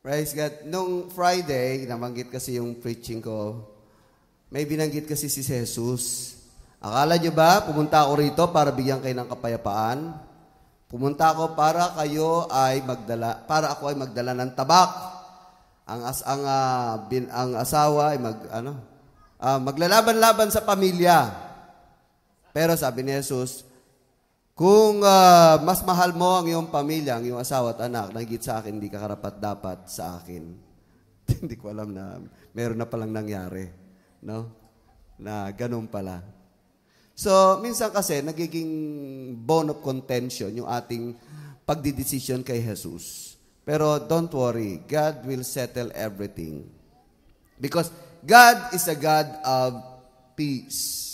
Praise God. Nung Friday, nabanggit kasi yung preaching ko, may binanggit kasi si Jesus. Akala nyo ba, pumunta ako rito para bigyan kayo ng kapayapaan? Pumunta ako para ako ay magdala ng tabak. Ang asawa ay maglalaban-laban sa pamilya. Pero sabi ni Jesus, kung mas mahal mo ang iyong pamilya, ang iyong asawa at anak, nagigit sa akin, hindi ka karapat-dapat sa akin. Hindi ko alam na meron na palang nangyari. No? Na ganun pala. So, minsan kasi, nagiging bone of contention yung ating pagdidesisyon kay Jesus. Pero don't worry, God will settle everything. Because God is a God of peace.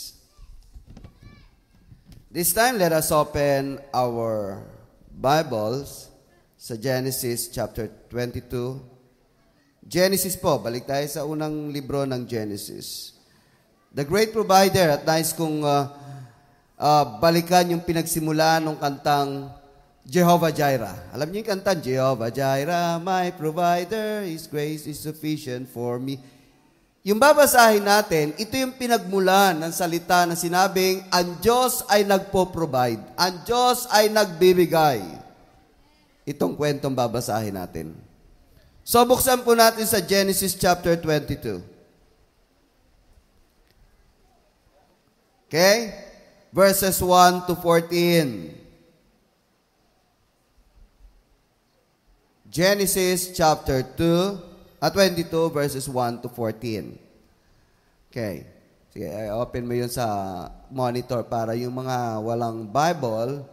This time, let us open our Bibles sa Genesis chapter 22. Genesis po, balik tayo sa unang libro ng Genesis. The Great Provider, at nais kong balikan yung pinagsimula ng kantang Jehovah Jireh. Alam niyo yung kantang Jehovah Jireh, my provider, His grace is sufficient for me. Yung babasahin natin, ito yung pinagmulan ng salita na sinabing, ang Diyos ay nagpo-provide. Ang Diyos ay nagbibigay. Itong kwentong babasahin natin. So, buksan po natin sa Genesis chapter 22. Okay? Verses 1 to 14. Genesis chapter 22, verses 1 to 14. Okay. Sige, open mo yun sa monitor para yung mga walang Bible,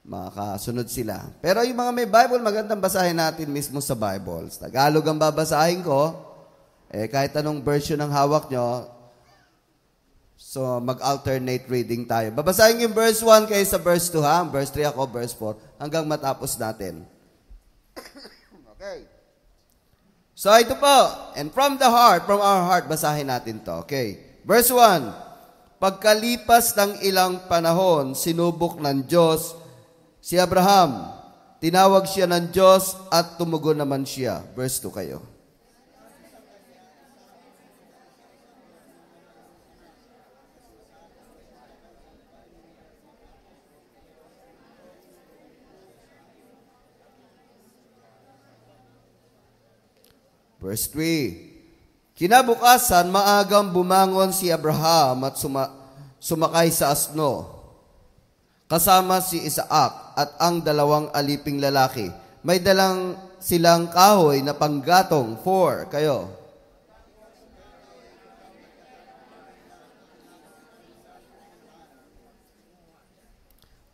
makasunod sila. Pero yung mga may Bible, magandang basahin natin mismo sa Bible. Tagalog ang babasahin ko. Kahit anong version ng hawak nyo, so mag-alternate reading tayo. Babasahin yung verse 1 kayo sa verse 2, ha? Verse 3 ako, verse 4, hanggang matapos natin. Okay. So ito po, and from our heart, basahin natin to. Okay. Verse 1, pagkalipas ng ilang panahon, sinubok ng Diyos si Abraham. Tinawag siya ng Diyos at tumugon naman siya. Verse 2 kayo. Verse 3, kinabukasan, maagang bumangon si Abraham at sumakay sa asno, kasama si Isaac at ang dalawang aliping lalaki. May dalang silang kahoy na panggatong. 4, kayo.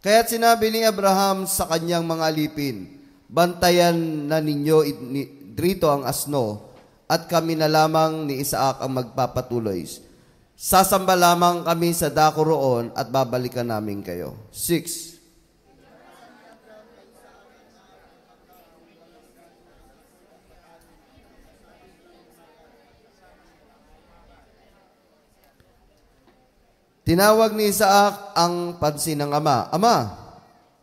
Kaya't sinabi ni Abraham sa kanyang mga alipin, bantayan na ninyo dito ang asno, at kami na lamang ni Isaac ang magpapatuloy. Sasamba lamang kami sa dako roon at babalikan namin kayo. 6. Tinawag ni Isaac ang pansin ng ama. Ama,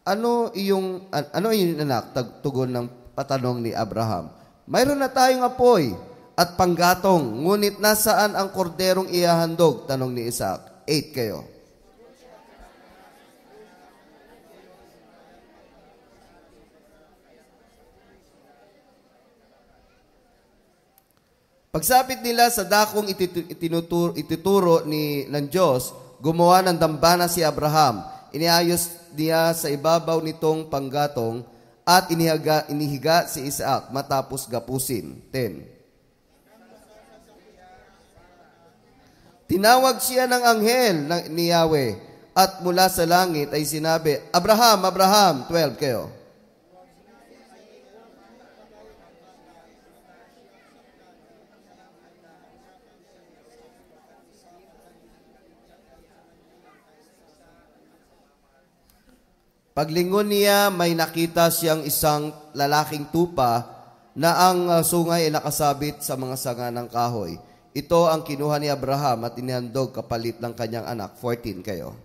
ano iyong anak? Tugon ng patanong ni Abraham. Mayroon na tayong apoy at panggatong, ngunit nasaan ang korderong ihahandog? Tanong ni Isaac. 8 kayo. Pagsapit nila sa dakong ituturo ng Diyos, gumawa ng dambana si Abraham. Iniayos niya sa ibabaw nitong panggatong at inihiga si Isaac matapos gapusin. 10. Tinawag siya ng anghel ni Yahweh at mula sa langit ay sinabi, Abraham, Abraham. 12 kayo. Paglingon niya, may nakita siyang isang lalaking tupa na ang sungay ay nakasabit sa mga sanga ng kahoy. Ito ang kinuha ni Abraham at inihandog kapalit ng kanyang anak. 14 kayo.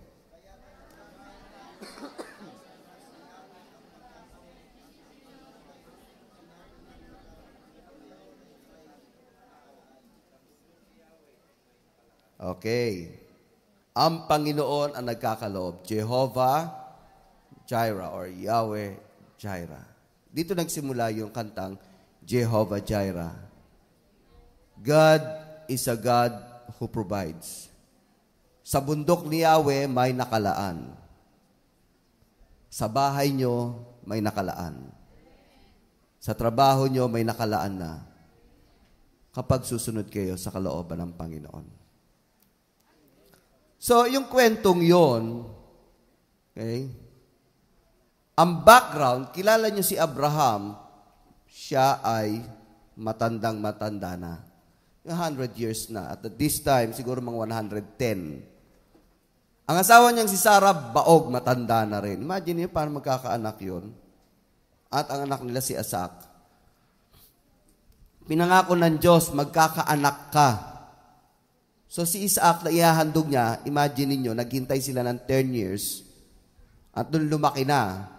Okay. Ang Panginoon ang nagkakaloob. Jehovah Jireh or Yahweh Jireh. Dito nagsimula yung kantang Jehovah Jireh. God is a God who provides. Sa bundok ni Yahweh may nakalaan. Sa bahay nyo may nakalaan. Sa trabaho nyo may nakalaan na. Kapag susunod kayo sa kalooban ng Panginoon. So, yung kwentong yon, okay, ang background, kilala nyo si Abraham, siya ay matandang-matanda na. 100 years na. At this time, siguro mga 110. Ang asawa niyang si Sarah, baog, matanda na rin. Imagine niyo, paano magkakaanak yun. At ang anak nila si Isaac. Pinangako ng Diyos, magkakaanak ka. So si Isaac na ihahandog niya, imagine niyo, naghintay sila ng 10 years. At doon lumaki na,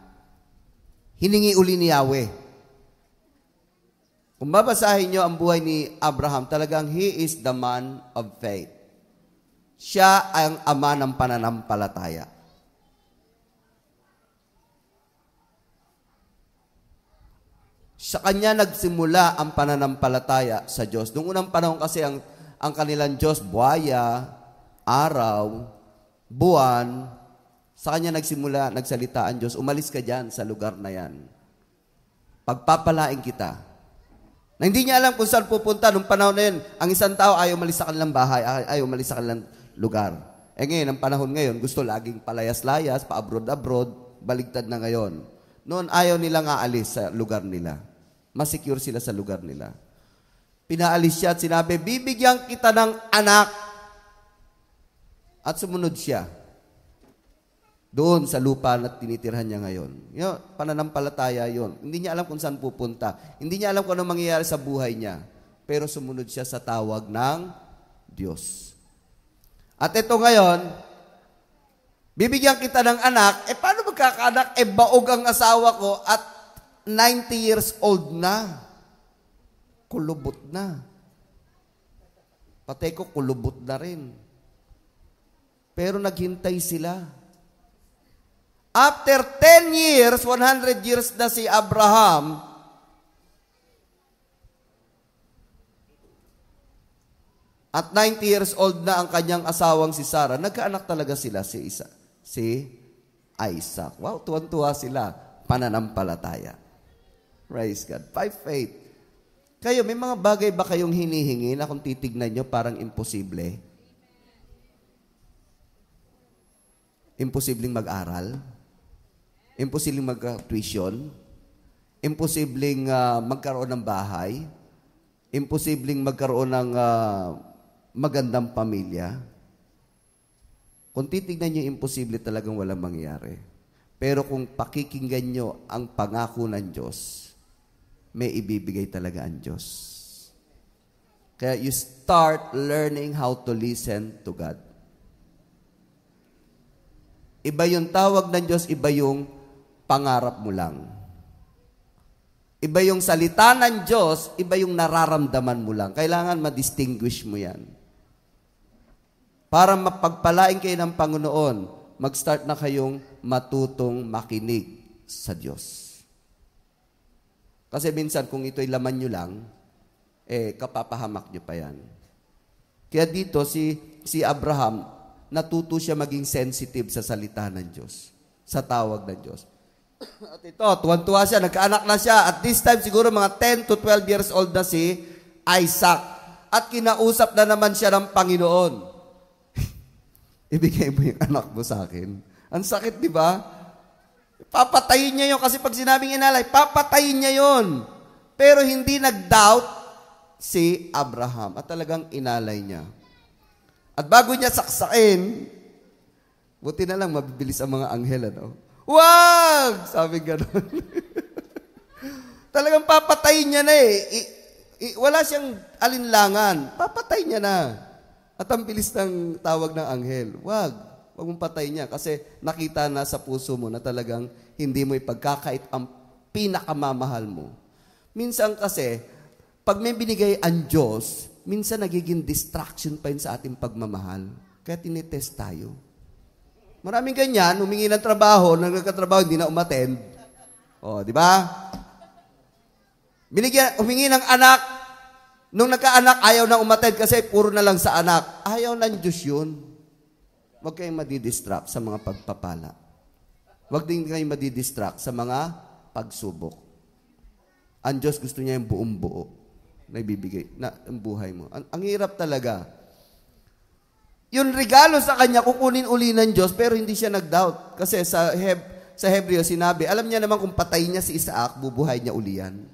hiningi uli ni Yahweh. Kung babasahin niyo ang buhay ni Abraham, talagang he is the man of faith. Siya ang ama ng pananampalataya. Sa kanya nagsimula ang pananampalataya sa Diyos. Noong unang panahon kasi ang kanilang Diyos, buhaya, araw, buwan, sa kanya nagsimula, nagsalita ang Diyos, umalis ka dyan sa lugar na yan. Pagpapalain kita. Na hindi niya alam kung saan pupunta nung panahon na yun. Ang isang tao ayaw umalis sa kanilang bahay, ayaw umalis sa kanilang lugar. Ngayon, ang panahon ngayon, gusto laging palayas-layas, pa-abroad-abroad, baligtad na ngayon. Noon, ayaw nilang aalis sa lugar nila. Mas secure sila sa lugar nila. Pinaalis siya at sinabi, bibigyan kita ng anak. At sumunod siya. Doon sa lupa na tinitirhan niya ngayon. Yun, pananampalataya yun. Hindi niya alam kung saan pupunta. Hindi niya alam kung ano mangyayari sa buhay niya. Pero sumunod siya sa tawag ng Diyos. At ito ngayon, bibigyan kita ng anak, paano magkakaanak? Baog ang asawa ko at 90 years old na. Kulubot na. Patay ko, kulubot na rin. Pero naghintay sila. After 10 years, 100 years na si Abraham, at 90 years old na ang kanyang asawang si Sarah, nagkaanak talaga sila si Isaac. Wow, tuwan-tuwa sila. Pananampalataya. Praise God. By faith. Kayo, may mga bagay ba kayong hinihingi na kung titignan nyo parang imposible? Imposibleng mag-aral? Imposibleng mag-tuition? Imposibleng magkaroon ng bahay? Imposibleng magkaroon ng magandang pamilya? Kung titignan nyo, imposible talagang walang mangyari. Pero kung pakikinggan nyo ang pangako ng Diyos, may ibibigay talaga ang Diyos. Kaya you start learning how to listen to God. Iba yung tawag ng Diyos, iba yung pangarap mo lang. Iba yung salita ng Diyos, iba yung nararamdaman mo lang. Kailangan ma-distinguish mo yan. Para mapagpalain kayo ng Panginoon, mag-start na kayong matutong makinig sa Diyos. Kasi minsan, kung ito'y laman nyo lang, kapapahamak nyo pa yan. Kaya dito, si Abraham, natuto siya maging sensitive sa salita ng Diyos, sa tawag ng Diyos. At ito, tuwan-tuwa siya, nagkaanak na siya. At this time, siguro mga 10 to 12 years old na si Isaac. At kinausap na naman siya ng Panginoon. Ibigay mo yung anak mo sa akin. Ang sakit, di ba? Papatayin niya yun. Kasi pag sinabing inalay, papatayin niya yun. Pero hindi nag-doubt si Abraham. At talagang inalay niya. At bago niya saksakin, buti na lang mabibilis ang mga anghel, ano? Wag! Sabi gano'n. Talagang papatayin niya na wala siyang alinlangan. Papatayin niya na. At ang bilis ng tawag ng anghel, wag mong patayin niya. Kasi nakita na sa puso mo na talagang hindi mo ipagkakait ang pinakamamahal mo. Minsan kasi, pag may binigay ang Diyos, minsan nagiging distraction pa yun sa ating pagmamahal. Kaya tinitest tayo. Maraming ganyan, humingi ng trabaho, nagkatrabaho, hindi na umattend. O, di ba? Humingi ng anak, nung nagkaanak, ayaw na umattend kasi puro na lang sa anak. Ayaw ng Diyos yun. Huwag kayong madidistract sa mga pagpapala. Huwag din kayong madidistract sa mga pagsubok. Ang Diyos gusto niya yung buong buo na ibibigay na ang buhay mo. Ang hirap talaga. Yung regalo sa kanya, kukunin uli ng Diyos, pero hindi siya nag-doubt. Kasi sa Hebreo sinabi, alam niya naman kung patay niya si Isaac, bubuhay niya uli yan.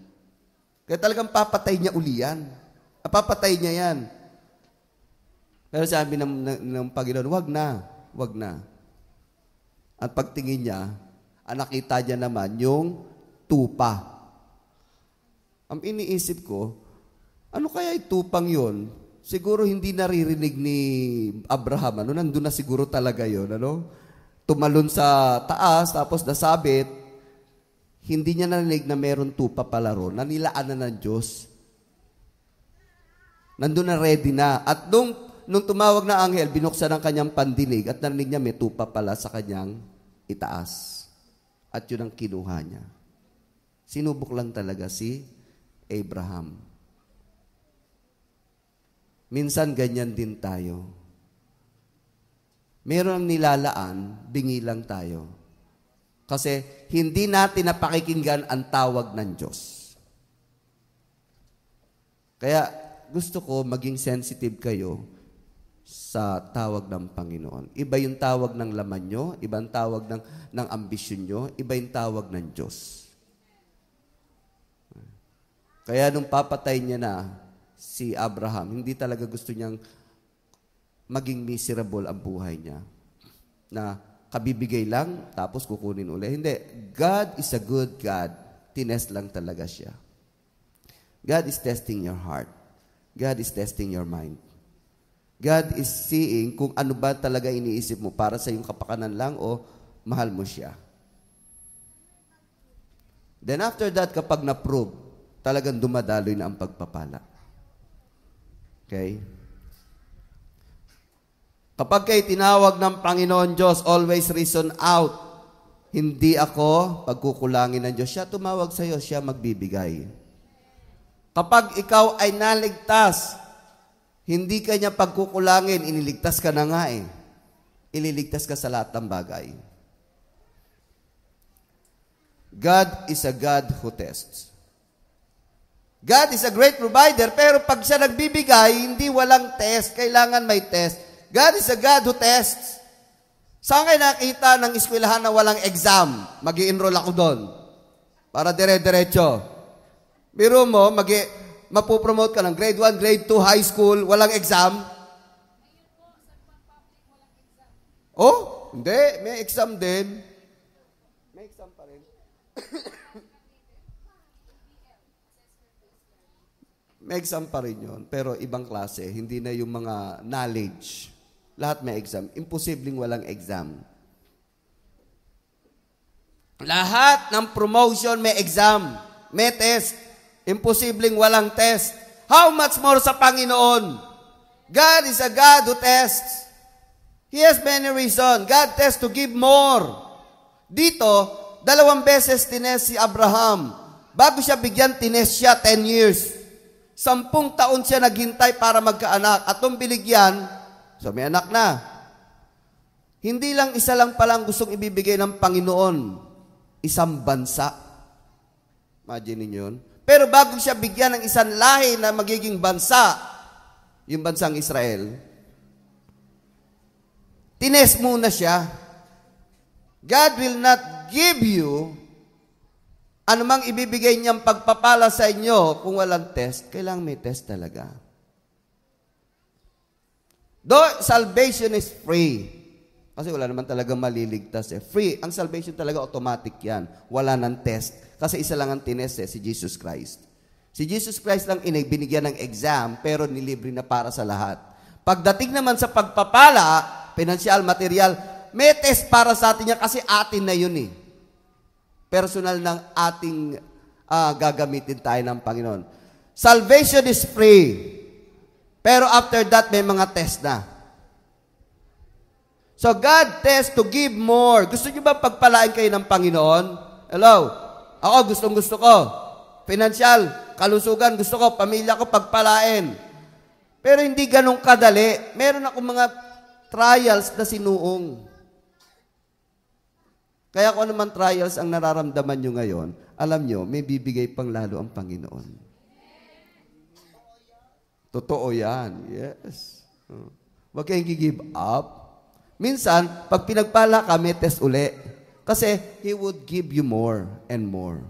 Kaya talagang papatay niya uli yan. Papatay niya yan. Pero sabi ng Panginoon, wag na. At pagtingin niya, nakita niya naman yung tupa. Ang iniisip ko, ano kaya yung tupang yun? Siguro hindi naririnig ni Abraham. Nandun na siguro talaga yun. Tumalon sa taas, tapos nasabit. Hindi niya narinig na meron tupa pala ron. Nanilaan na ng Diyos. Nandun na ready na. At nung tumawag na anghel, binuksan ang kanyang pandinig at narinig niya may tupa pala sa kanyang itaas. At yun ang kinuha niya. Sinubok lang talaga si Abraham. Minsan ganyan din tayo. Meron ang nilalaan, bingi lang tayo. Kasi hindi natin napakikinggan ang tawag ng Diyos. Kaya gusto ko maging sensitive kayo sa tawag ng Panginoon. Iba yung tawag ng laman nyo, iba yung tawag ng ambisyon nyo, iba yung tawag ng Diyos. Kaya nung papatay niya na si Abraham, hindi talaga gusto niyang maging miserable ang buhay niya. Na kabibigay lang, tapos kukunin uli. Hindi. God is a good God. Tinest lang talaga siya. God is testing your heart. God is testing your mind. God is seeing kung ano ba talaga iniisip mo para sa iyong kapakanan lang o mahal mo siya. Then after that, kapag na-prove, talagang dumadaloy na ang pagpapala. Okay? Kapag kayo tinawag ng Panginoon Diyos, always reason out. Hindi ako pagkukulangin ng Diyos. Siya tumawag sa iyo, siya magbibigay. Kapag ikaw ay naligtas, hindi ka niya pagkukulangin, iniligtas ka na nga eh. Ililigtas ka sa lahat ng bagay. God is a God who tests. God is a great provider, pero pag siya nagbibigay, hindi walang test. Kailangan may test. God is a God who tests. Saan kayo nakita ng eskwelahan na walang exam? Mag-i-enroll ako doon. Para dire-diretso. Biro mo, mapupromote ka ng grade 1, grade 2, high school, walang exam. Oh, hindi. May exam din. May exam pa rin. May exam pa rin yun, pero ibang klase. Hindi na yung mga knowledge. Lahat may exam. Imposibleng walang exam. Lahat ng promotion may exam. May test. Imposibleng walang test. How much more sa Panginoon? God is a God who tests. He has many reasons. God tests to give more. Dito, 2 beses tinest si Abraham. Bago siya bigyan, tinest siya 10 years. 10 taon siya naghintay para magkaanak. At nung binigyan, so may anak na. Hindi lang isa lang palang gustong ibibigay ng Panginoon. Isang bansa. Imagine niyo yun. Pero bago siya bigyan ng isang lahi na magiging bansa, yung bansang Israel, tinest muna siya. God will not give you anumang ibibigay niyang pagpapala sa inyo kung walang test. Kailangan may test talaga. Though salvation is free. Kasi wala naman talaga maliligtas eh. Free. Ang salvation talaga automatic yan. Wala ng test. Kasi isa lang ang tinest si Jesus Christ. Si Jesus Christ lang binigyan ng exam pero nilibre na para sa lahat. Pagdating naman sa pagpapala, financial, material, may test para sa atin yan kasi atin na yun eh. Personal ng ating gagamitin tayo ng Panginoon. Salvation is free. Pero after that, may mga test na. So God tests to give more. Gusto niyo ba pagpalain kayo ng Panginoon? Hello? Ako, gusto ko. Financial, kalusugan, gusto ko. Pamilya ko, pagpalain. Pero hindi ganun kadali. Meron ako mga trials na sinuong. Kaya kung ano man trials ang nararamdaman nyo ngayon, alam nyo, may bibigay pang lalo ang Panginoon. Totoo yan. Yes. Huwag kayong give up. Minsan, pag pinagpala ka, may test uli. Kasi, He would give you more and more.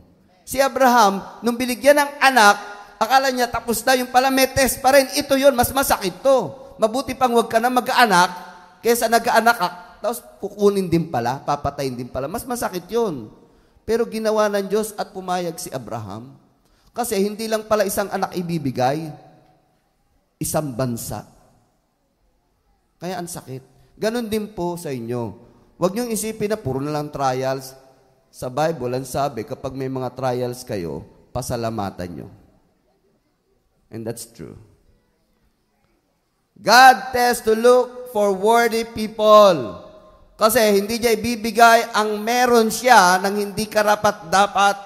Si Abraham, nung binigyan ng anak, akala niya tapos na, yung pala may test pa rin. Ito yun, mas masakit to. Mabuti pang huwag ka na mag-anak, kaysa nag-anak ka, tapos kukunin din pala, papatayin din pala. Mas masakit yun. Pero ginawa ng Diyos at pumayag si Abraham. Kasi hindi lang pala isang anak ibibigay, isang bansa. Kaya ang sakit. Ganon din po sa inyo. Huwag niyong isipin na puro na lang trials. Sa Bible, ang sabi, kapag may mga trials kayo, pasalamatan nyo. And that's true. God tests to look for worthy people. Kasi hindi niya ibibigay ang meron siya ng hindi karapat-dapat.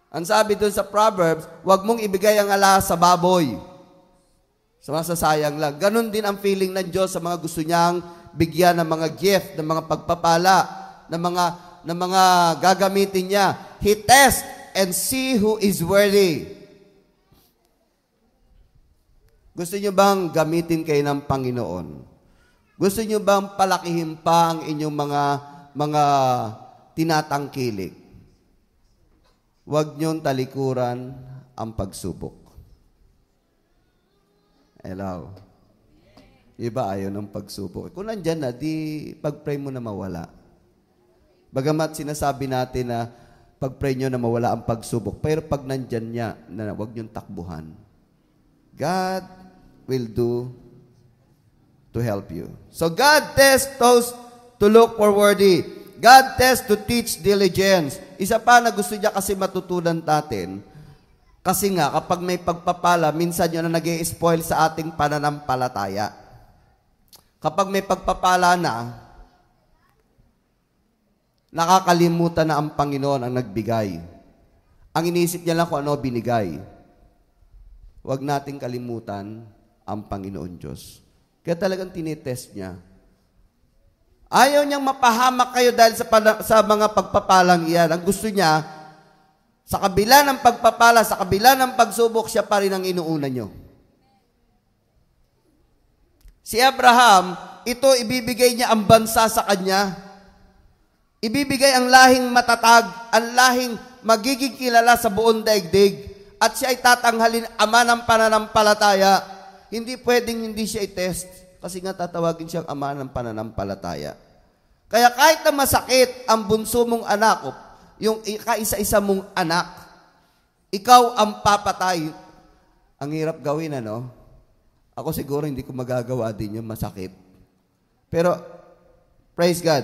Ang sabi dun sa Proverbs, huwag mong ibigay ang alas sa baboy. Sa masasayang lang. Ganon din ang feeling ng Diyos sa mga gusto niyang bigyan ng mga gift, ng mga pagpapala, ng mga gagamitin niya. He tests and see who is worthy. Gusto niyo bang gamitin kayo ng Panginoon? Gusto niyo bang palakihin pa ang inyong mga tinatangkilik? Huwag niyong talikuran ang pagsubok. Hello. Iba ayaw ng pagsubok. Kung nandyan na, di pag-pray mo na mawala. Bagamat sinasabi natin na pag-pray nyo na mawala ang pagsubok, pero pag nandyan niya, na huwag niyong takbuhan. God will do to help you. So God tests those to look for worthy. God tests to teach diligence. Isa pa na gusto niya kasi matutunan natin, kasi nga, kapag may pagpapala, minsan yun na nag-i-spoil sa ating pananampalataya. Kapag may pagpapala na, nakakalimutan na ang Panginoon ang nagbigay. Ang iniisip niya lang kung ano binigay. Huwag nating kalimutan ang Panginoon Diyos. Kaya talagang tinitest niya. Ayaw niyang mapahamak kayo dahil sa mga pagpapalang iyan. Ang gusto niya, sa kabila ng pagpapala, sa kabila ng pagsubok, siya pa rin ang inuuna nyo. Si Abraham, ito ibibigay niya ang bansa sa kanya. Ibibigay ang lahing matatag, ang lahing magiging kilala sa buong daigdig. At siya ay tatanghalin ama ng pananampalataya. Hindi pwedeng hindi siya i-test. Kasi nga tatawagin siyang ama ng pananampalataya. Kaya kahit na masakit ang bunso mong anak, yung kaisa-isa mong anak, ikaw ang papatay. Ang hirap gawin, ano? Ako siguro hindi ko magagawa din yung masakit. Pero, praise God.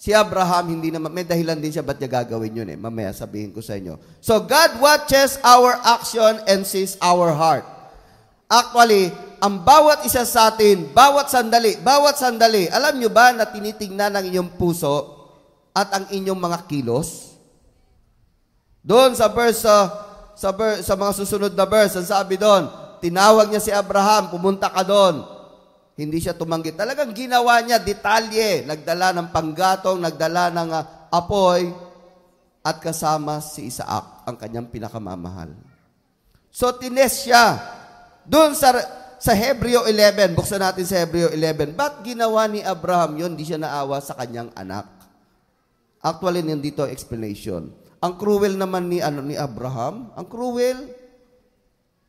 Si Abraham, hindi naman, may dahilan din siya ba't niya gagawin yun eh. Mamaya sabihin ko sa inyo. So, God watches our action and sees our heart. Actually, ang bawat isa sa atin, bawat sandali, alam nyo ba na tinitingnan ng inyong puso at ang inyong mga kilos? Doon sa verse, sa mga susunod na verse, ang sabi doon, tinawag niya si Abraham, pumunta ka doon. Hindi siya tumanggi. Talagang ginawa niya, detalye. Nagdala ng panggatong, nagdala ng apoy, at kasama si Isaac, ang kanyang pinakamamahal. So, tines siya. Doon sa Hebreo 11, buksan natin sa Hebreo 11, ba't ginawa ni Abraham yun? Hindi siya naawa sa kanyang anak. Actually, nandito explanation. Ang cruel naman ni Abraham, ang cruel,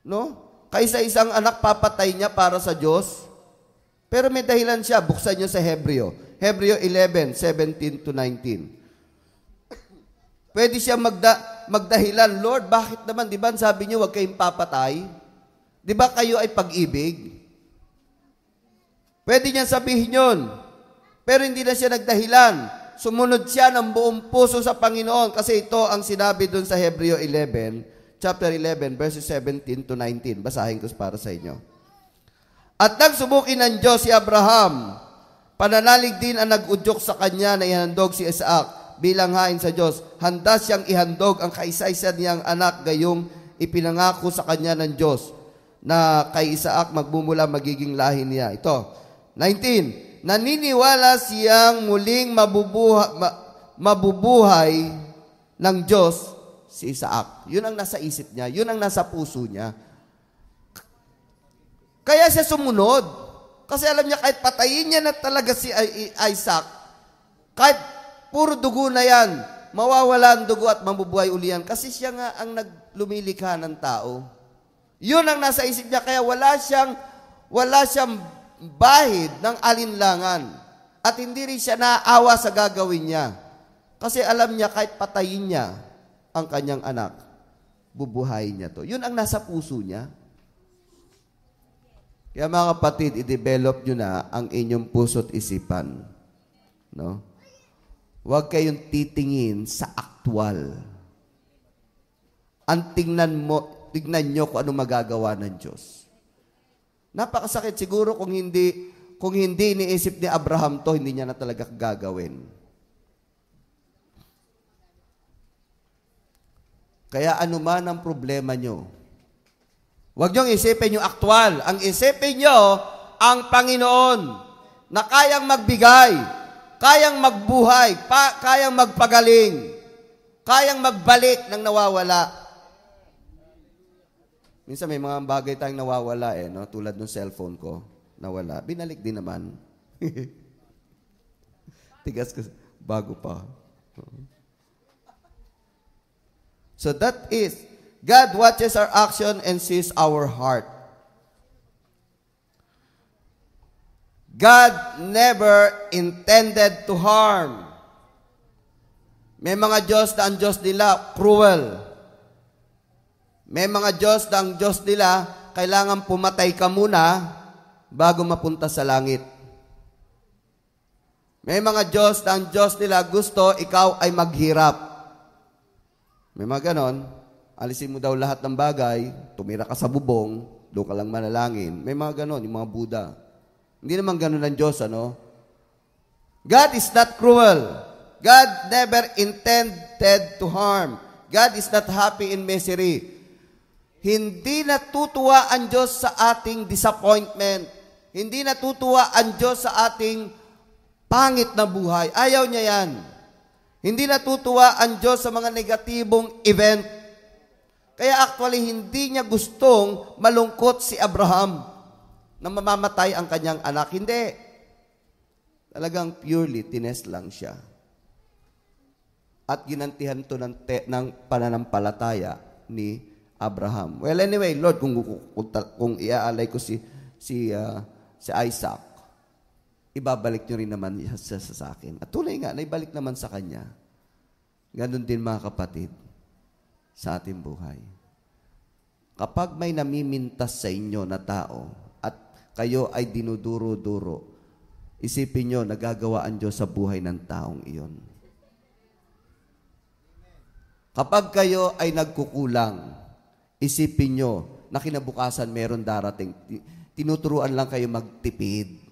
no? Kaysa isang anak papatay niya para sa Diyos. Pero may dahilan siya, buksan niyo sa Hebreo. Hebreo 11, 17 to 19. Pwede siya magdahilan, Lord, bakit naman? Di ba sabi niyo, huwag kayong papatay? Di ba kayo ay pag-ibig? Pwede niya sabihin yun. Pero hindi na siya nagdahilan. Sumunod siya ng buong puso sa Panginoon kasi ito ang sinabi doon sa Hebreo 11, chapter 11, verses 17 to 19. Basahin ko para sa inyo. At nagsubukin ng Diyos si Abraham. Pananalig din ang nag-udyok sa kanya na ihandog si Isaac bilang hain sa Diyos. Handa siyang ihandog ang kaisa-isa niyang anak gayong ipinangako sa kanya ng Diyos na kay Isaac magmumula magiging lahi niya. Ito, 19. Naniniwala siyang muling mabubuhay ng Diyos si Isaac. Yun ang nasa isip niya. Yun ang nasa puso niya. Kaya siya sumunod. Kasi alam niya, kahit patayin niya na talaga si Isaac, kahit puro dugo na yan, mawawala ang dugo at mabubuhay uli yan. Kasi siya nga ang naglumilikha ng tao. Yun ang nasa isip niya. Kaya wala siyang bahid ng alinlangan. At hindi rin siya naaawa sa gagawin niya. Kasi alam niya, kahit patayin niya ang kanyang anak, bubuhayin niya to. Yun ang nasa puso niya. Kaya mga kapatid, i-develop nyo na ang inyong puso't isipan. No? Huwag kayong titingin sa aktwal. Ang tingnan nyo kung ano magagawa ng Diyos. Napakasakit siguro kung hindi iniisip ni Abraham to, hindi niya na talaga gagawin. Kaya ano man ang problema nyo, huwag niyong isipin yung aktwal. Ang isipin niyo ang Panginoon na kayang magbigay, kayang magbuhay, kayang magpagaling, kayang magbalik ng nawawala. Minsan may mga bagay tayong nawawala no? Tulad ng cellphone ko, nawala. Binalik din naman. Tigas ko, bago pa. So that is, God watches our action and sees our heart. God never intended to harm. May mga Diyos na ang Diyos nila cruel. May mga Diyos na ang Diyos nila kailangan pumatay ka muna bago mapunta sa langit. May mga Diyos na ang Diyos nila gusto ikaw ay maghirap. May mga ganon. Alisin mo daw lahat ng bagay, tumira ka sa bubong, doon ka lang manalangin. May mga ganon, yung mga Buddha. Hindi naman ganon ang Diyos, ano? God is not cruel. God never intended to harm. God is not happy in misery. Hindi natutuwa ang Diyos sa ating disappointment. Hindi natutuwa ang Diyos sa ating pangit na buhay. Ayaw niya yan. Hindi natutuwa ang Diyos sa mga negatibong event. Kaya actually, hindi niya gustong malungkot si Abraham na mamamatay ang kanyang anak. Hindi. Talagang purely, tinest lang siya. At ginantihan to ng pananampalataya ni Abraham. Well, anyway, Lord, kung iaalay ko si Isaac, ibabalik nyo rin naman siya sa akin. At tunay nga, naibalik naman sa kanya. Ganon din mga kapatid, sa ating buhay. Kapag may namimintas sa inyo na tao at kayo ay dinuduro-duro, isipin nyo, nagagawa ang Diyos sa buhay ng taong iyon. Kapag kayo ay nagkukulang, isipin nyo na kinabukasan meron darating. Tinuturuan lang kayo magtipid.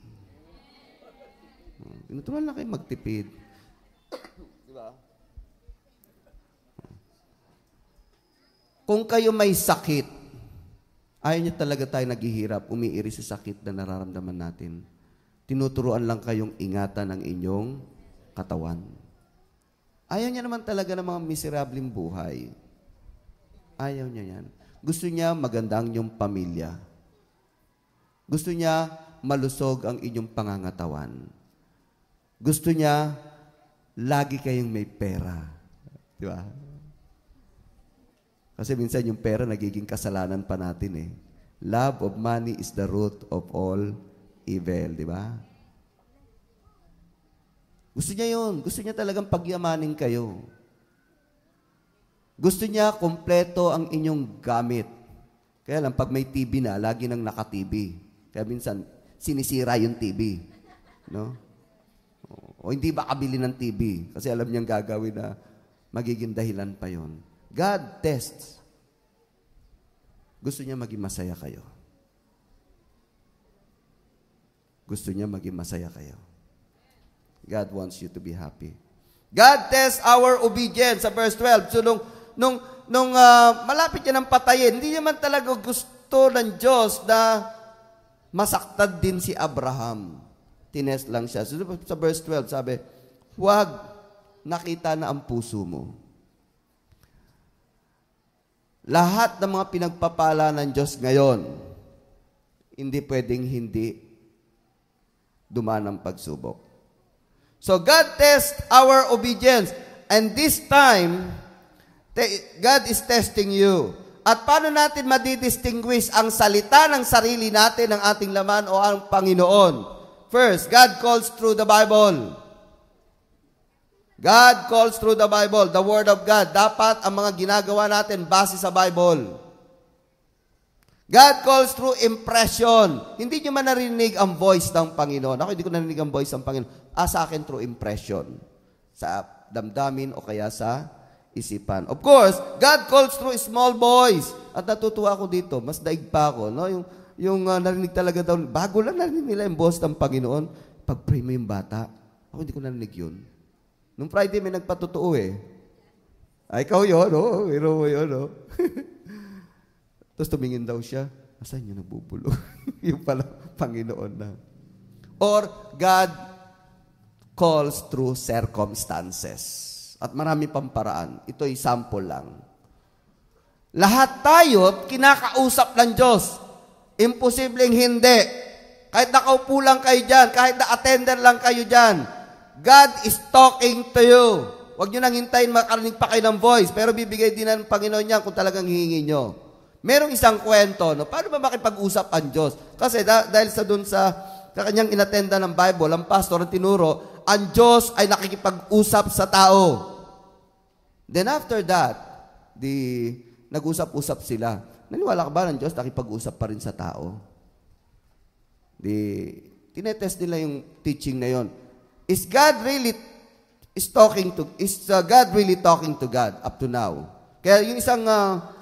Tinuturuan lang kayo magtipid. Diba? Kung kayo may sakit, ayaw niyo talaga tayo naghihirap, umiiri sa sakit na nararamdaman natin. Tinuturuan lang kayong ingatan ang inyong katawan. Ayaw niya naman talaga ng mga miserableng buhay. Ayaw niya yan. Gusto niya maganda ang inyong pamilya. Gusto niya malusog ang inyong pangangatawan. Gusto niya lagi kayong may pera. Di ba? Kasi minsan yung pera nagiging kasalanan pa natin eh. Love of money is the root of all evil. Di ba? Gusto niya yun. Gusto niya talagang pagyamanin kayo. Gusto niya kompleto ang inyong gamit. Kaya lang, pag may TV na, lagi nang naka-TV. Kaya minsan, sinisira yung TV. No? O hindi ba kabili ng TV? Kasi alam niyang gagawin na magiging dahilan pa yon. God tests Gusto niya maging masaya kayo. Gusto niya maging masaya kayo. God wants you to be happy. God tests our obedience sa verse 12. So, nung malapit niya ng patayin, hindi naman talaga gusto ng Diyos na masaktan din si Abraham. Tinest lang siya. So, sa verse 12, sabi, huwag nakita na ang puso mo. Lahat ng mga pinagpapala ng Diyos ngayon, hindi pwedeng hindi dumaan ng pagsubok. So, God tests our obedience. And this time, God is testing you. At paano natin madidistinguish ang salita ng sarili natin, ng ating laman o ang Panginoon? First, God calls through the Bible. God calls through the Bible, the Word of God. Dapat ang mga ginagawa natin base sa Bible. God calls through impression. Hindi nyo man narinig ang voice ng Panginoon. Ako hindi ko narinig ang voice ng Panginoon. Sa akin through impression. Sa damdamin o kaya sa isipan. Of course, God calls through small voice. At natutuwa ako dito. Mas daig pa ako. No? Yung narinig talaga daw. Bago lang narinig nila yung voice ng Panginoon. Pag-pray mo yung bata. Ako hindi ko narinig yun. Nung Friday may nagpatotoo eh. Ay, ikaw yun, no? Hero mo yun, no? Tapos tumingin daw siya. Asan yun nagbubulong? Yung pala, Panginoon na. Or, God calls through circumstances. At marami pang paraan. Ito ay sample lang. Lahat tayo, kinakausap ng Diyos. Imposibleng hindi. Kahit nakaupo lang kayo dyan, kahit na-attender lang kayo dyan, God is talking to you. Huwag nyo nang hintayin makarinig pa kayo ng voice, pero bibigay din ng Panginoon niya kung talagang hihingi nyo. Merong isang kwento, no? Paano ba makipag-usap ang Diyos? Kasi dahil sa dun sa kanyang inattenda ng Bible, ang pastor ang tinuro, ang Diyos ay nakikipag-usap sa tao. Then after that, nag-usap-usap sila. Naniwala ka ba ng Diyos nakipag-usap pa rin sa tao? Tinetest nila yung teaching na yon. Is God really talking to God up to now? Kaya yung isang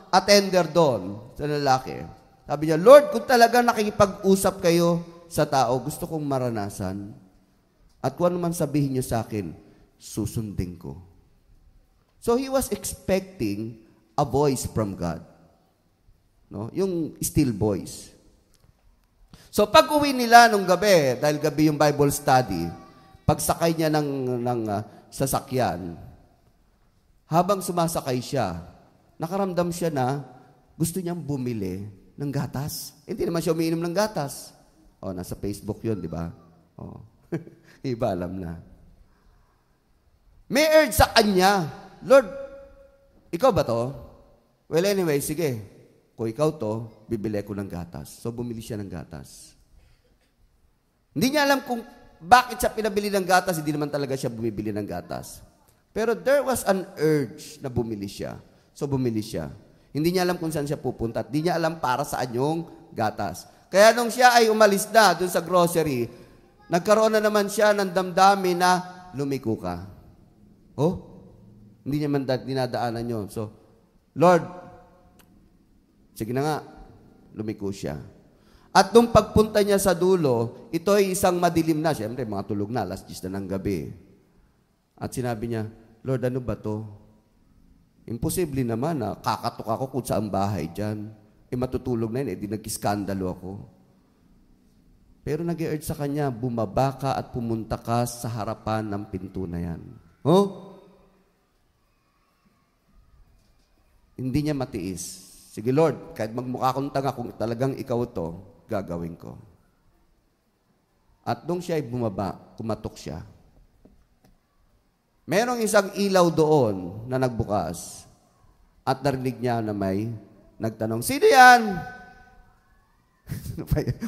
attender doon sa lalaki, sabi niya, Lord, kung talaga nakikipag-usap kayo sa tao, gusto kong maranasan. At kung ano man sabihin niyo sa akin, susundin ko. So he was expecting a voice from God. No? Yung still voice. So pag uwi nila nung gabi, dahil gabi yung Bible study, pagsakay niya ng sasakyan, habang sumasakay siya, nakaramdam siya na gusto niyang bumili ng gatas. Hindi naman siya umiinom ng gatas. Nasa Facebook yun, di ba? Iba alam na. May urge sa kanya, Lord, ikaw ba to? Well, anyway, sige. Kung ikaw to, bibili ko ng gatas. So, bumili siya ng gatas. Hindi niya alam kung bakit siya pinabili ng gatas, hindi naman talaga siya bumibili ng gatas. Pero there was an urge na bumili siya. So, bumili siya. Hindi niya alam kung saan siya pupunta at hindi niya alam para saan yung gatas. Kaya nung siya ay umalis na dun sa grocery, nagkaroon na naman siya ng damdamin na lumiko ka. Hindi niya man dinadaanan yun. So, Lord, sige na nga, lumiko siya. At nung pagpunta niya sa dulo, ito ay isang madilim na. Siyempre, mga tulog na, alas 10 na ng gabi. At sinabi niya, Lord, ano ba to? Imposible naman na kakatok ako kung saan bahay dyan. Matutulog na yun, di nag-iskandalo ako. Pero nag-i-urge sa kanya, bumaba ka at pumunta ka sa harapan ng pinto na yan. Hindi niya matiis. Sige Lord, kahit magmukha kong tanga, kung talagang ikaw to, gagawin ko. At nung siya ay bumaba, kumatok siya. Merong isang ilaw doon na nagbukas at narinig niya na may nagtanong, sino yan?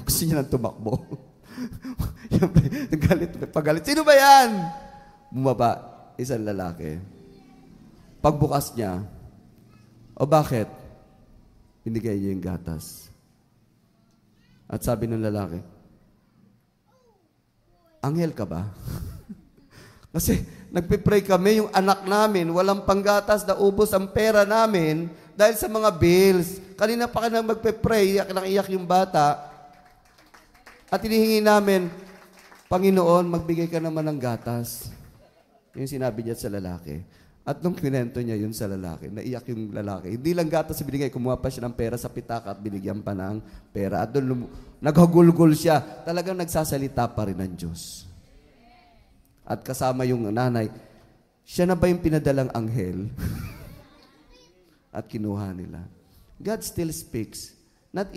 Gusto niya nang tumakbo. Pagalit, sino ba yan? Bumaba, isang lalaki. Pagbukas niya, bakit? Binigay niya yung gatas. At sabi ng lalaki, anghel ka ba? Kasi nagpipray kami, yung anak namin, walang panggatas, naubos ang pera namin dahil sa mga bills. Kanina pa ka na magpipray, iyak nang iyak yung bata. At hinihingi namin, Panginoon, magbigay ka naman ng gatas. Yung sinabi niya sa lalaki. At nung kinento niya yun sa lalaki, naiyak yung lalaki. Hindi lang gatas binigay, kumuha pa siya ng pera sa pitaka at binigyan pa ng pera. At doon naghagulgol siya. Talagang nagsasalita pa rin ng Diyos. At kasama yung nanay, siya na ba yung pinadalang anghel? At kinuha nila. God still speaks. Not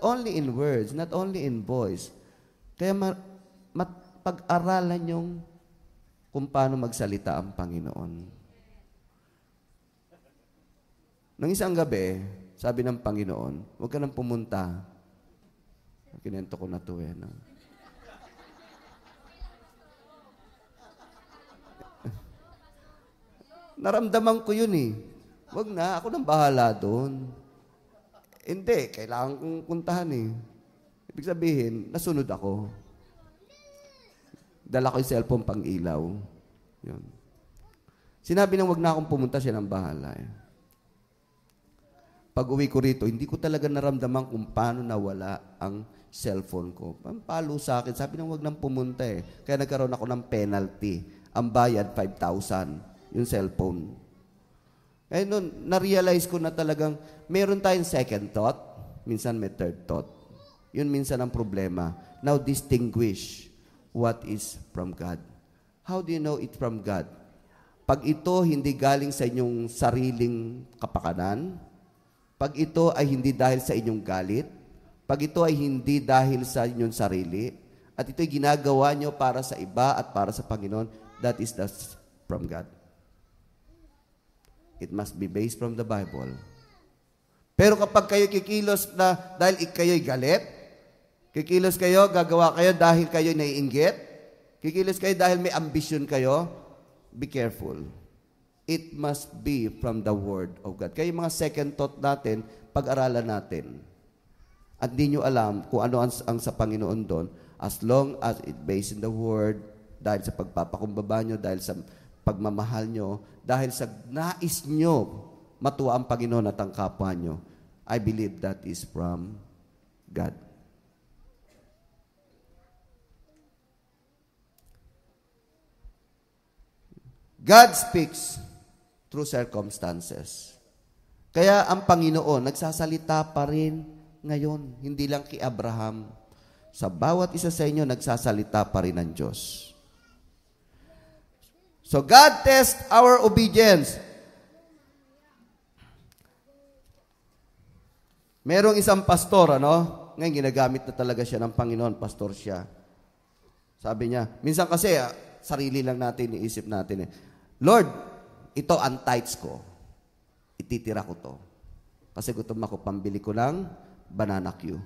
only in words, not only in voice. Kaya pag-aralan yung kung paano magsalita ang Panginoon. Nang isang gabi, sabi ng Panginoon, huwag ka nang pumunta. Kinento ko na ito eh. No? Naramdaman ko yun eh. Wag na, ako nang bahala doon. Hindi, kailangan kong puntahan eh. Ibig sabihin, nasunod ako. Dala ko yung cellphone pang ilaw. Yun. Sinabi nang wag na akong pumunta, siya nang bahala eh. Pag uwi ko rito, hindi ko talaga naramdaman kung paano nawala ang cellphone ko. Palo sa akin, sabi nang wag nang pumunta eh. Kaya nagkaroon ako ng penalty. Ang bayad, 5,000. Yung cellphone. Kaya noon, na-realize ko na talagang meron tayong second thought, minsan may third thought. Yun minsan ang problema. Now, distinguish what is from God. How do you know it's from God? Pag ito hindi galing sa inyong sariling kapakanan, pag ito ay hindi dahil sa inyong galit, pag ito ay hindi dahil sa inyong sarili, at ito'y ginagawa nyo para sa iba at para sa Panginoon, that is from God. It must be based from the Bible. Pero kapag kayo kikilos na dahil kayo'y galit, kikilos kayo, gagawa kayo dahil kayo'y naiinggit, kikilos kayo dahil may ambisyon kayo, be careful. It must be from the Word of God. Kaya yung mga second thought natin, pag-aralan natin. At di nyo alam kung ano ang sa Panginoon doon, as long as it based in the Word, dahil sa pagpapakumbaba nyo, dahil sa pagmamahal nyo, dahil sa nais nyo matuwa ang Panginoon at ang kapwa nyo, I believe that is from God. God speaks through circumstances. Kaya ang Panginoon nagsasalita pa rin ngayon, hindi lang kay Abraham. Sa bawat isa sa inyo, nagsasalita pa rin ang Diyos. So God tests our obedience. Merong isang pastor, ngayon ginagamit na talaga siya ng Panginoon, pastor siya. Sabi niya, minsan kasi, sarili lang natin, iisip natin Lord, ito ang tithes ko. Ititira ko to. Kasi gutom ako, pambili ko ng banana Q.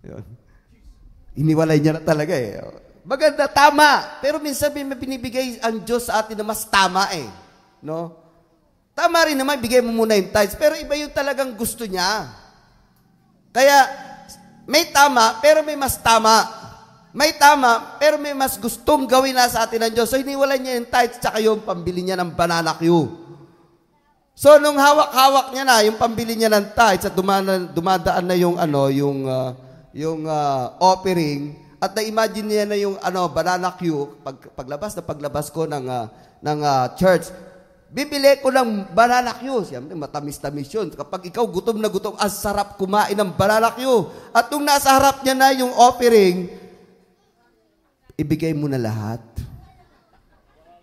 Yun. Iniwalay niya na talaga Maganda, tama. Pero minsan may binibigay ang Diyos sa atin na mas tama No? Tama rin naman, bigay mo muna yung tithes. Pero iba yung talagang gusto niya. Kaya, may tama, pero may mas tama. May tama, pero may mas gustong gawin na sa atin ng Diyos. So, hiniwalay niya yung tithes, tsaka yung pambili niya ng banana Q. So, nung hawak-hawak niya na, yung pambili niya ng tithes, at dumadaan na yung, offering, at na-imagine niya na yung banana Q, paglabas ko ng church, bibili ko ng banana Q. Siyempre, matamis-tamis yun. Kapag ikaw gutom na gutom, ang sarap kumain ng banana Q. At nung nasa harap niya na yung offering, ibigay mo na lahat.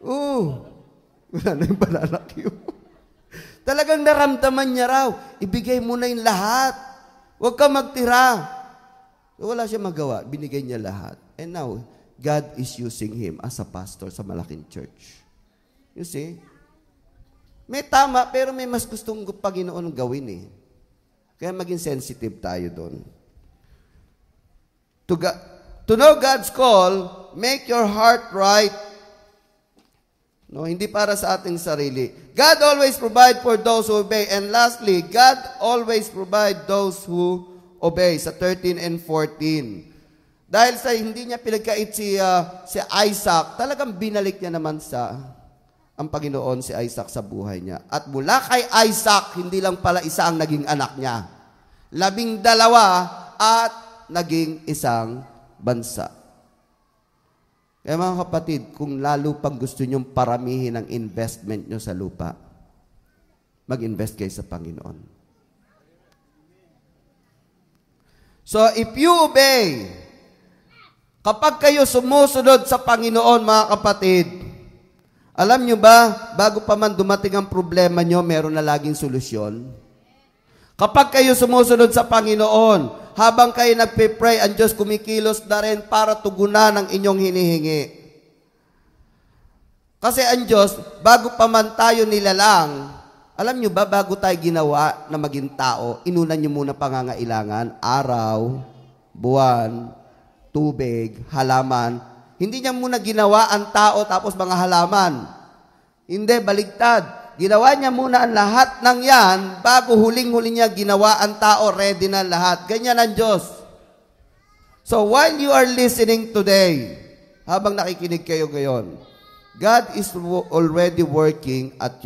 Wala na yung banana Q. Talagang naramdaman niya raw, ibigay mo na yung lahat. Huwag ka magtira. Wala siya magawa. Binigay niya lahat. And now, God is using him as a pastor sa malaking church. You see? May tama, pero may mas gustong Panginoon gawin Kaya maging sensitive tayo doon. To know God's call, make your heart right. No, hindi para sa ating sarili. God always provide for those who obey. And lastly, God always provide those who obey. Sa 13 and 14. Dahil sa hindi niya pinagkait si Isaac, talagang binalik niya naman ang Panginoon si Isaac sa buhay niya. At mula kay Isaac, hindi lang pala isa ang naging anak niya. 12 at naging isang bansa. Kaya mga kapatid, kung lalo pang gusto nyong paramihin ang investment nyo sa lupa, mag-invest kayo sa Panginoon. So, if you obey, kapag kayo sumusunod sa Panginoon, mga kapatid, alam nyo ba, bago pa man dumating ang problema nyo, meron na laging solusyon? Kapag kayo sumusunod sa Panginoon, habang kayo nagpe-pray, ang Diyos kumikilos na rin para tugunan ang inyong hinihingi. Kasi ang Diyos, bago pa man tayo nilalang, alam nyo ba, bago tayo ginawa na maging tao, inunan nyo muna pangangailangan, araw, buwan, tubig, halaman. Hindi niya muna ginawa ang tao tapos mga halaman. Hindi, baligtad. Ginawa niya muna ang lahat ng yan bago huling-huli niya ginawa ang tao, ready na lahat. Ganyan ang Diyos. So while you are listening today, habang nakikinig kayo ngayon, God is already working at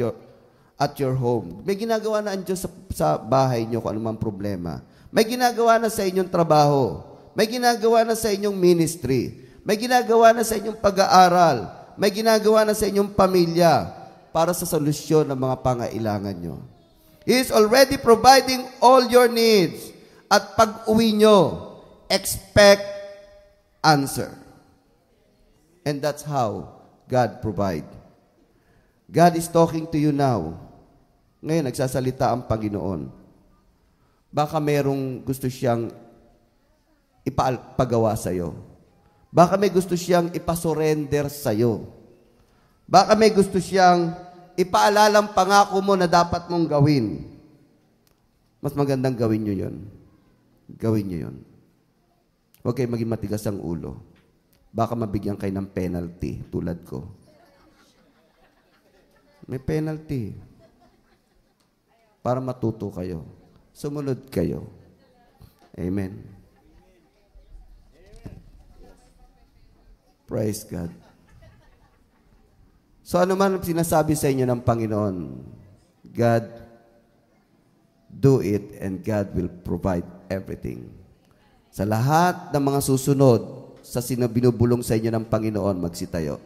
your home. May ginagawa na ang Diyos sa bahay niyo kung anumang problema. May ginagawa na sa inyong trabaho. May ginagawa na sa inyong ministry. May ginagawa na sa inyong pag-aaral. May ginagawa na sa inyong pamilya para sa solusyon ng mga pangailangan nyo. He is already providing all your needs. At pag-uwi nyo, expect answer. And that's how God provide. God is talking to you now. Ngayon, nagsasalita ang Panginoon. Baka merong gusto siyang ipagawa sa'yo. Baka may gusto siyang ipasurrender sa'yo. Baka may gusto siyang ipaalalang pangako mo na dapat mong gawin. Mas magandang gawin nyo yun. Gawin nyo yun. Huwag kayo maging matigas ang ulo. Baka mabigyan kayo ng penalty, tulad ko. May penalty. Para matuto kayo. Sumunod kayo. Amen. Praise God. So ano man sinasabi sa inyo ng Panginoon, God, do it and God will provide everything. Sa lahat ng mga susunod, sa binubulong sa inyo ng Panginoon, magsitayo.